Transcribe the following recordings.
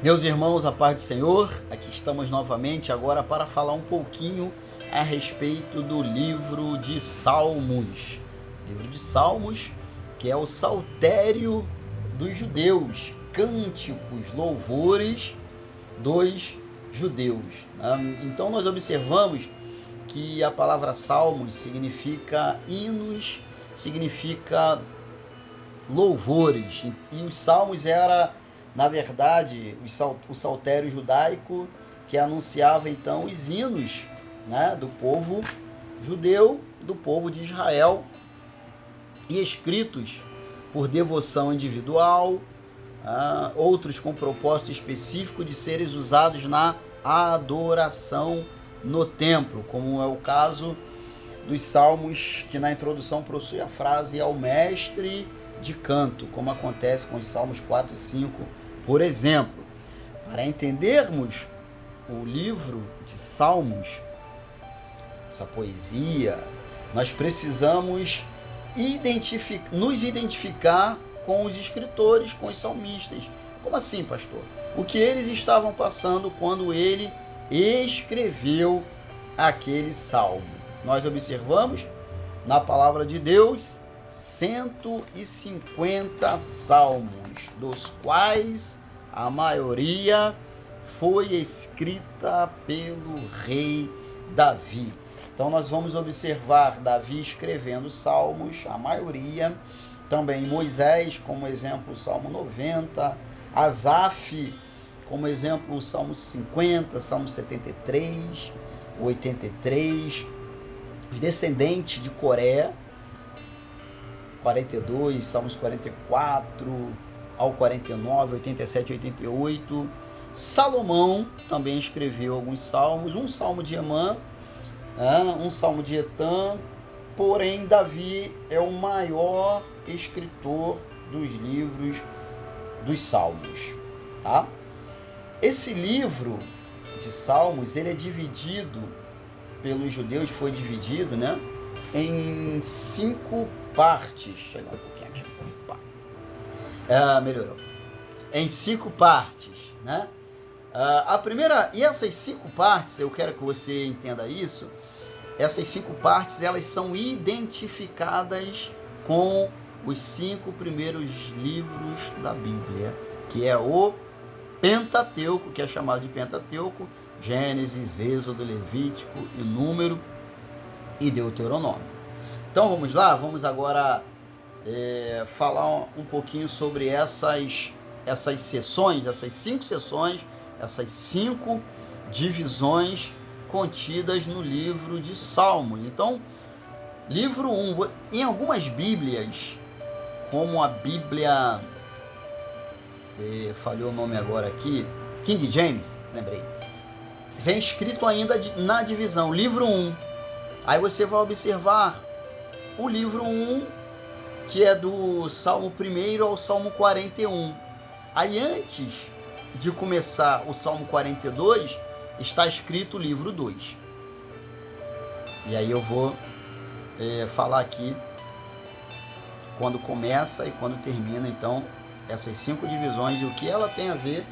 Meus irmãos, a paz do Senhor, aqui estamos novamente agora para falar um pouquinho a respeito do livro de Salmos. Livro de Salmos, que é o saltério dos judeus, cânticos, louvores dos judeus. Então nós observamos que a palavra salmos significa hinos, significa louvores, e os salmos era, na verdade, o saltério judaico que anunciava então os hinos, né, do povo judeu, do povo de Israel, e escritos por devoção individual, outros com propósito específico de serem usados na adoração no templo, como é o caso dos salmos que na introdução possui a frase ao mestre de canto, como acontece com os salmos 4 e 5, por exemplo. Para entendermos o livro de Salmos, essa poesia, nós precisamos nos identificar com os escritores, com os salmistas. Como assim, pastor? O que eles estavam passando quando ele escreveu aquele salmo? Nós observamos na palavra de Deus 150 salmos, dos quais a maioria foi escrita pelo rei Davi. Então nós vamos observar Davi escrevendo salmos, a maioria, também Moisés, como exemplo, o Salmo 90, Asaf, como exemplo, o Salmo 50, Salmo 73, 83, os descendentes de Coré, 42, Salmos 44 ao 49, 87 e 88. Salomão também escreveu alguns salmos, um salmo de Emã, um salmo de Etã, porém Davi é o maior escritor dos livros dos salmos. Tá? Esse livro de salmos, ele é dividido pelos judeus, foi dividido, né, em 5 partes. Deixa eu olhar um pouquinho aqui. Melhorou. Em 5 partes, né? A primeira, e essas 5 partes, eu quero que você entenda isso, essas 5 partes, elas são identificadas com os 5 primeiros livros da Bíblia, que é o Pentateuco, que é chamado de Pentateuco, Gênesis, Êxodo, Levítico e Número e Deuteronômio. Então vamos lá, vamos agora falar um pouquinho sobre essas sessões, essas 5 sessões, essas 5 divisões contidas no livro de Salmos. Então, livro 1, em algumas Bíblias, como a Bíblia, falhou o nome agora aqui, King James, lembrei, vem escrito ainda na divisão, livro 1. Aí você vai observar o livro 1, que é do Salmo 1 ao Salmo 41. Aí antes de começar o Salmo 42, está escrito o livro 2. E aí eu vou falar aqui quando começa e quando termina, então, essas 5 divisões e o que ela tem a ver,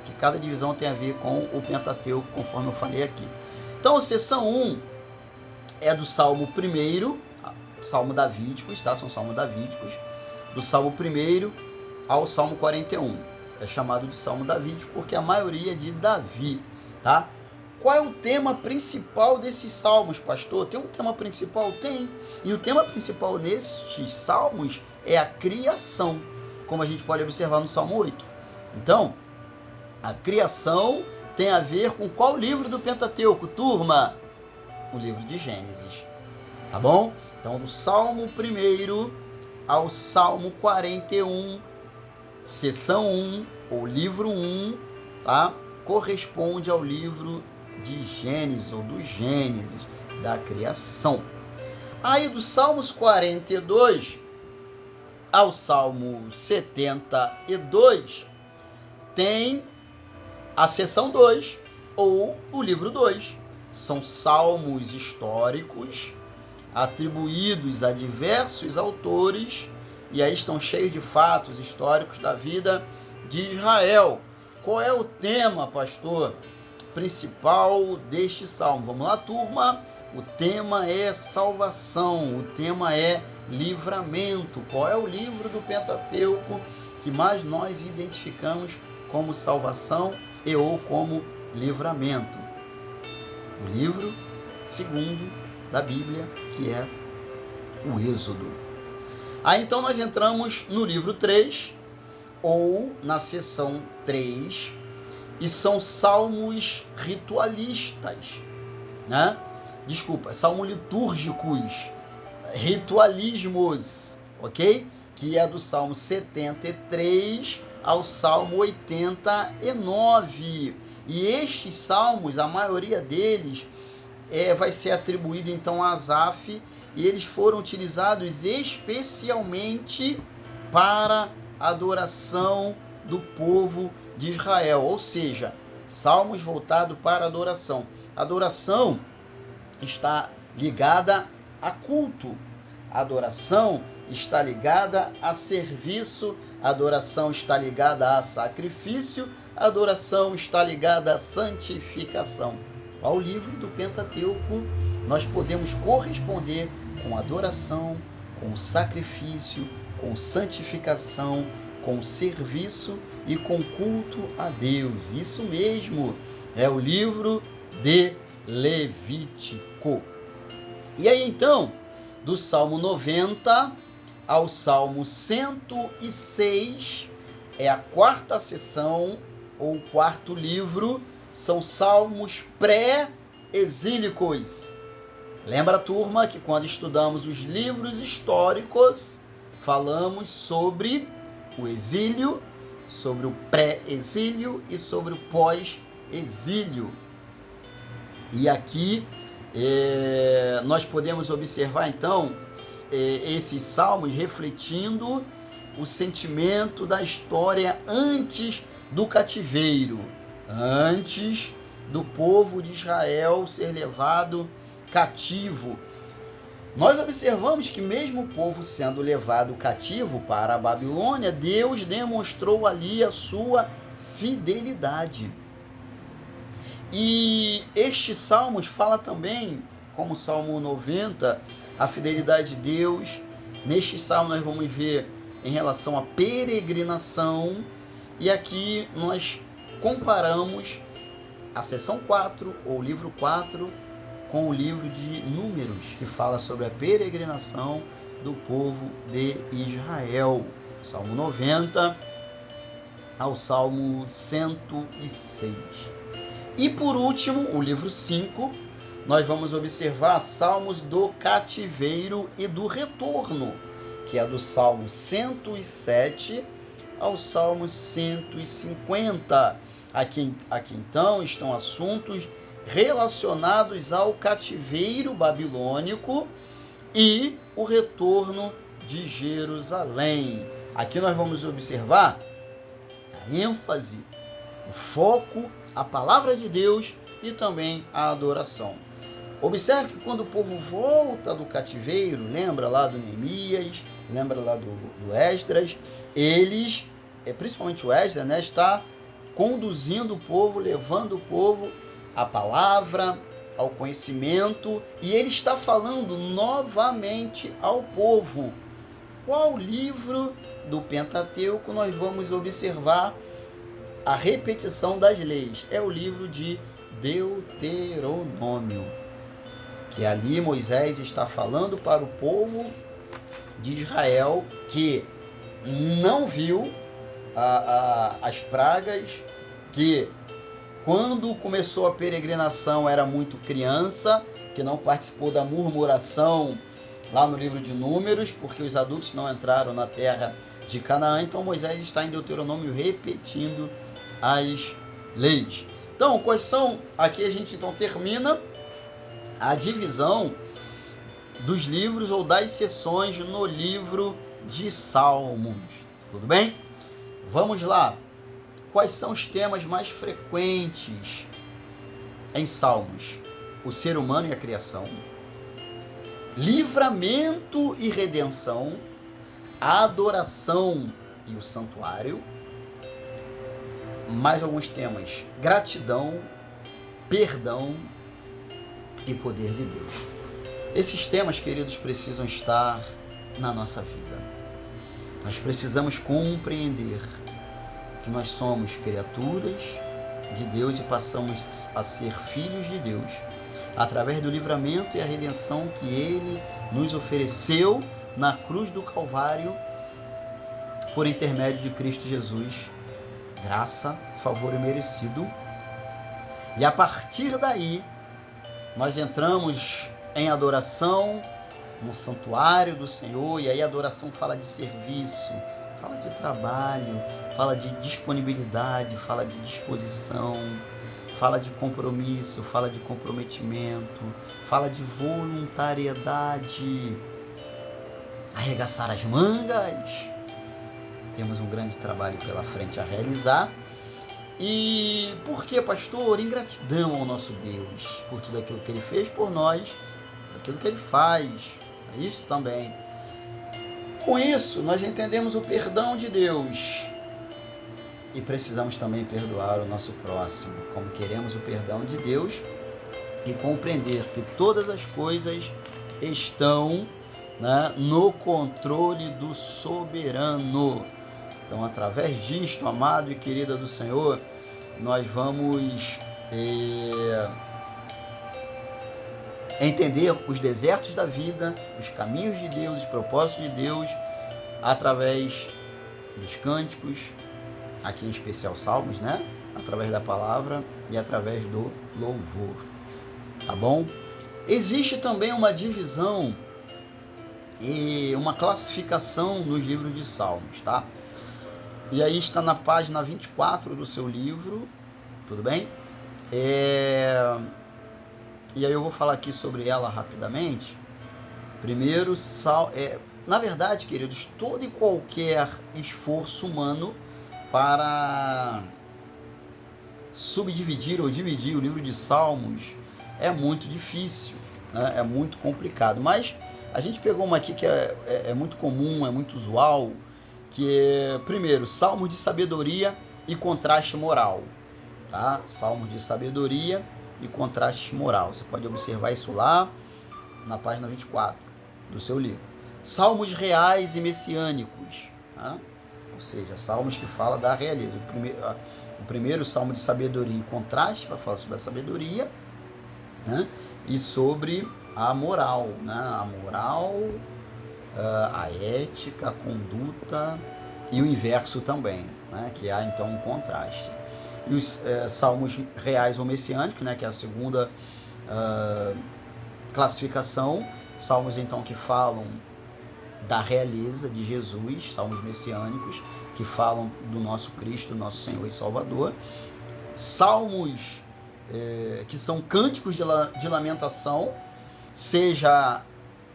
que cada divisão tem a ver com o Pentateuco, conforme eu falei aqui. Então, a seção 1 é do Salmo 1, Salmo Davídicos, tá? São Salmos Davídicos, do Salmo 1 ao Salmo 41. É chamado de Salmo Davídico porque a maioria é de Davi, tá? Qual é o tema principal desses salmos, pastor? Tem um tema principal? Tem. E o tema principal nesses salmos é a criação, como a gente pode observar no Salmo 8. Então, a criação tem a ver com qual livro do Pentateuco, turma? O livro de Gênesis, tá bom? Então, do Salmo 1 ao Salmo 41, seção 1, ou livro 1, tá? Corresponde ao livro de Gênesis, ou do Gênesis, da criação. Aí, do Salmos 42 ao Salmo 72, tem a seção 2, ou o livro 2. São salmos históricos, atribuídos a diversos autores, e aí estão cheios de fatos históricos da vida de Israel. qual é o tema, pastor, principal deste salmo? Vamos lá, turma. O tema é salvação, o tema é livramento. Qual é o livro do Pentateuco que mais nós identificamos como salvação e ou como livramento? O livro segundo da Bíblia, que é o Êxodo. Aí então nós entramos no livro 3, ou na seção 3, e são salmos ritualistas, né? Desculpa, salmos litúrgicos, ritualismos, ok? Que é do Salmo 73 ao Salmo 89. E estes salmos, a maioria deles, vai ser atribuído então a Asaf, e eles foram utilizados especialmente para adoração do povo de Israel, ou seja, salmos voltados para adoração. Adoração está ligada a culto, adoração está ligada a serviço, adoração está ligada a sacrifício, adoração está ligada a santificação. Ao livro do Pentateuco, nós podemos corresponder com adoração, com sacrifício, com santificação, com serviço e com culto a Deus. Isso mesmo, é o livro de Levítico. E aí então, do Salmo 90 ao Salmo 106, é a quarta sessão, ou quarto livro, são salmos pré-exílicos. Lembra, turma, que quando estudamos os livros históricos, falamos sobre o exílio, sobre o pré-exílio e sobre o pós-exílio. E aqui nós podemos observar então esses salmos refletindo o sentimento da história antes do cativeiro, antes do povo de Israel ser levado cativo. Nós observamos que mesmo o povo sendo levado cativo para a Babilônia, Deus demonstrou ali a sua fidelidade. E este salmos fala também, como o Salmo 90, a fidelidade de Deus. Neste salmo nós vamos ver em relação à peregrinação, e aqui nós comparamos a seção 4, ou o livro 4, com o livro de Números, que fala sobre a peregrinação do povo de Israel. Salmo 90 ao Salmo 106. E por último, o livro 5, nós vamos observar salmos do cativeiro e do retorno, que é do Salmo 107 ao Salmo 150. Aqui então estão assuntos relacionados ao cativeiro babilônico e o retorno de Jerusalém. Aqui nós vamos observar a ênfase, o foco, a palavra de Deus e também a adoração. Observe que quando o povo volta do cativeiro, lembra lá do Neemias, lembra lá do Esdras, eles, principalmente o Esdras, né, está conduzindo o povo, levando o povo à palavra, ao conhecimento, e ele está falando novamente ao povo. Qual livro do Pentateuco nós vamos observar a repetição das leis? É o livro de Deuteronômio, que ali Moisés está falando para o povo de Israel que não viu as pragas, que quando começou a peregrinação era muito criança, que não participou da murmuração lá no livro de Números, porque os adultos não entraram na terra de Canaã. Então Moisés está em Deuteronômio repetindo as leis. Então, quais são? Aqui a gente então termina a divisão dos livros ou das sessões no livro de Salmos. Tudo bem? Vamos lá. Quais são os temas mais frequentes em Salmos? O ser humano e a criação, livramento e redenção, a adoração e o santuário, mais alguns temas: gratidão, perdão e poder de Deus. Esses temas, queridos, precisam estar na nossa vida. Nós precisamos compreender que nós somos criaturas de Deus e passamos a ser filhos de Deus através do livramento e a redenção que Ele nos ofereceu na cruz do Calvário por intermédio de Cristo Jesus. Graça, favor e merecido. E a partir daí, nós entramos em adoração no santuário do Senhor, e aí a adoração fala de serviço, fala de trabalho, fala de disponibilidade, fala de disposição, fala de compromisso, fala de comprometimento, fala de voluntariedade, arregaçar as mangas. Temos um grande trabalho pela frente a realizar. E por que, pastor? Ingratidão ao nosso Deus, por tudo aquilo que Ele fez por nós, aquilo que Ele faz, é isso também. Com isso, nós entendemos o perdão de Deus e precisamos também perdoar o nosso próximo, como queremos o perdão de Deus, e compreender que todas as coisas estão, né, no controle do soberano. Então, através disto, amado e querida do Senhor, nós vamos entender os desertos da vida, os caminhos de Deus, os propósitos de Deus, através dos cânticos, aqui em especial salmos, né? Através da palavra e através do louvor, tá bom? Existe também uma divisão e uma classificação nos livros de salmos, tá? E aí está na página 24 do seu livro, tudo bem? E aí eu vou falar aqui sobre ela rapidamente. Primeiro, na verdade, queridos, todo e qualquer esforço humano para subdividir ou dividir o livro de Salmos é muito difícil, né? É muito complicado. Mas a gente pegou uma aqui que é muito comum, é muito usual, que é, primeiro, Salmos de sabedoria e contraste moral, tá? Salmos de sabedoria e contraste moral. Você pode observar isso lá na página 24 do seu livro. Salmos reais e messiânicos, tá? Ou seja, salmos que falam da realeza. O primeiro salmo de sabedoria e contraste vai falar sobre a sabedoria, né? E sobre a moral, né? A moral, a ética, a conduta e o inverso também, né? Que há então um contraste. E os salmos reais ou messiânicos, né? Que é a segunda classificação, salmos então que falam da realeza de Jesus, salmos messiânicos que falam do nosso Cristo, nosso Senhor e Salvador. Salmos que são cânticos de lamentação, seja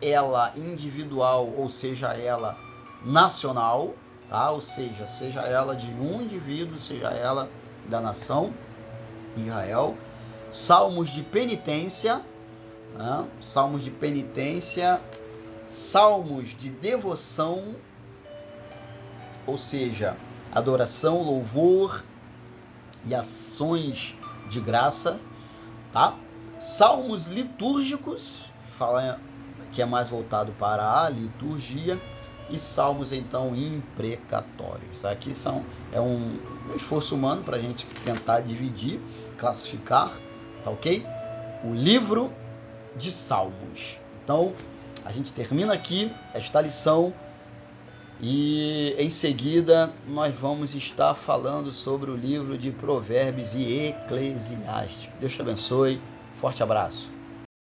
ela individual ou seja ela nacional, tá? Ou seja ela de um indivíduo, seja ela da nação Israel. Salmos de penitência, né? Salmos de penitência, salmos de devoção, ou seja, adoração, louvor e ações de graça, tá? Salmos litúrgicos, fala que é mais voltado para a liturgia, e salmos então imprecatórios. Aqui é um esforço humano para a gente tentar dividir, classificar, tá ok? O livro de Salmos. Então, a gente termina aqui esta lição e em seguida nós vamos estar falando sobre o livro de Provérbios e Eclesiastes. Deus te abençoe. Forte abraço.